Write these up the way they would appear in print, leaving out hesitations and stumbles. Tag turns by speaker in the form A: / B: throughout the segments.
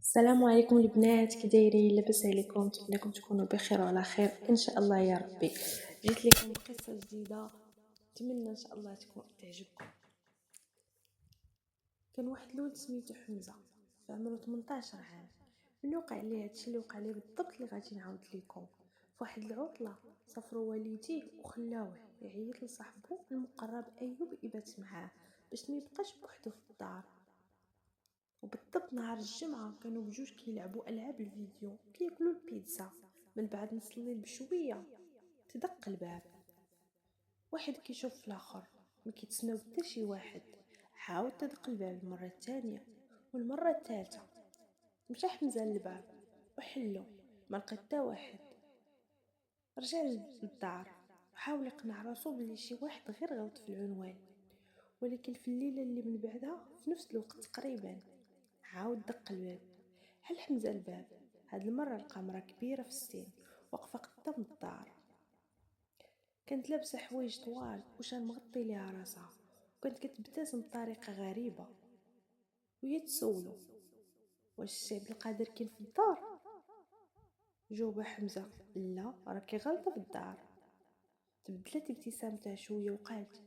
A: السلام عليكم البنات، كي دايرين؟ لاباس عليكم؟ نتمنىكم تكونوا بخير وعلى خير ان شاء الله يا ربي. جيت لكم بقصه جديده، نتمنى ان شاء الله تكون تعجبكم. كان واحد الولد سميتو حمزه، في عمره 18 عام. من وقع ليه هادشي اللي وقع ليه بالضبط اللي غادي نعاود لكم. في واحد العطله سافروا والديه وخلاوه يعيط لصاحبه المقرب ايوب يبات معاه باش ما يبقاش بوحدو في الدار. وبالضبط نهار الجمعة كانوا بجوج كيلعبوا ألعاب الفيديو كياكلوا البيتزا. من بعد نص الليل بشوية تدق الباب، واحد كيشوف الآخر ما كيتسناو حتى شي واحد. عاود تدق الباب المرة الثانية والمرة الثالثة. مشى حمزة للباب وحلو، ما لقى حتى واحد. رجع للدار وحاول يقنع راسو بلي شي واحد غير غلط في العنوان. ولكن في الليلة اللي من بعدها في نفس الوقت تقريبا عاود دق الباب. حل حمزة الباب، هاد المرة لقى مرا كبيرة في السن واقفة قدام الدار. كانت لابسة حوايج طوال وشال مغطي ليها راسها، وكانت كتبتسم بطريقة غريبة. وهي تسولو واش السي عبد القادر كاين في الدار. جاوبها حمزة لا، راكي غلطة في الدار. تبدلت ابتسامتها شوية وقالت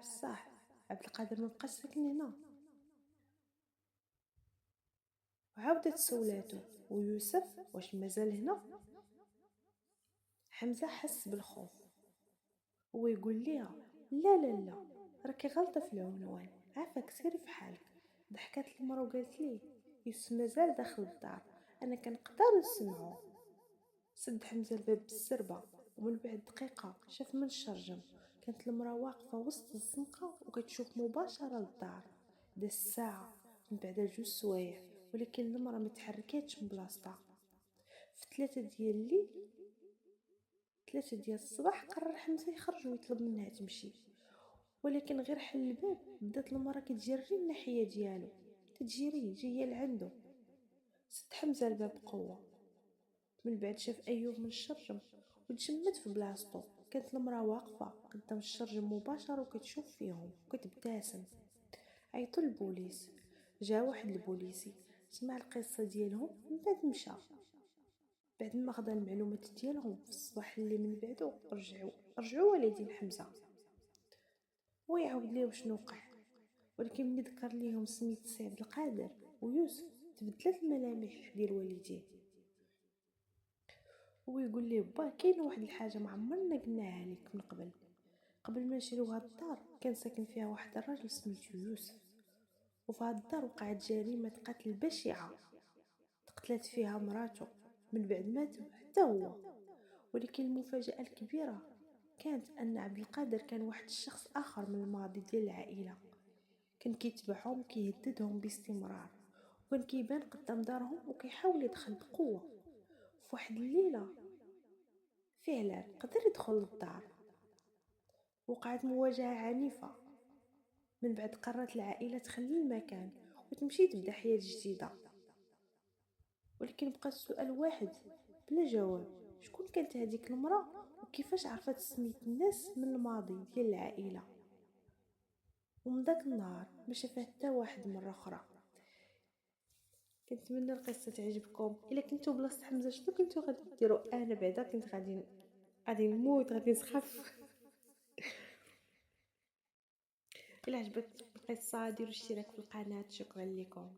A: بصح عبد القادر ما بقاش ساكن هنا. وعاودت سولاتو ويوسف واش مازال هنا. حمزة حس بالخوف، هو يقول ليها لا لا لا، راكي غلطة في العنوان، عافاك سيري في حالك. ضحكت المرا وقالت ليه يوسف مازال داخل الدار، انا كنقدر نسمعو. سد حمزة الباب بالسربة، ومن بعد دقيقة شاف من الشرجم كانت المرا واقفة وسط الزنقة وكتشوف مباشرة للدار. داز ساعة من بعد 2 سوايع، ولكن المرا متحركاتش من بلاصتها. في 3 ديال الصباح قرر حمزة يخرج ويطلب منها تمشي. ولكن غير حل الباب بدات المرا كتجري الناحيه ديالو، تجري جايه لعندو. سد حمزة الباب بقوه. من بعد شاف ايوب من الشرجم وتجمد في بلاصتو. كانت المرا واقفه قدام الشرجم مباشره وكتشوف فيهم وكتبتسم. عيطوا البوليس. جا واحد البوليسي سمع القصه ديالهم من بعد مشى. بعد ما خدا المعلومات ديالهم في الصباح اللي من بعدو رجعوا والدين حمزة ويعاود ليه شنو وقع. ولكن ملي ذكر ليهم سميت سي عبد القادر ويوسف تبدلت الملامح ديال والديه. هو يقول ليه با كاين واحد الحاجه ما عمرنا قلناها لك من قبل ما نشريو هاد الدار كان ساكن فيها واحد الراجل سميتو يوسف. وفي هاد الدار وقعت جريمه قتل بشعه، تقتلت فيها مراته من بعد مات حتى هو. ولكن المفاجاه الكبيره كانت ان عبد القادر كان واحد الشخص اخر من الماضي ديال العائله، كان كيتبعهم وكيهددهم باستمرار، وكان كيبان قدام دارهم وكيحاول يدخل بقوه. في واحد الليله فعلا قدر يدخل للدار. وقعت مواجهه عنيفه، من بعد قررت العائله تخلي المكان وتمشي تبدا حياه جديده. ولكن بقى السؤال واحد بلا جواب، شكون كانت هذيك المراه وكيفاش عرفت سميت الناس من الماضي ديال العائله. ومن داك النهار ما شافها حتى واحد مره اخرى. كنتمنى القصه تعجبكم. الا كنتو بلاصه حمزه شنو كنتو غادي ديروا؟ انا بعدا كنت غادي نموت، غادي نسخف. الا عجبتكم القصه ديروا اشتراك في القناه. شكرا لكم.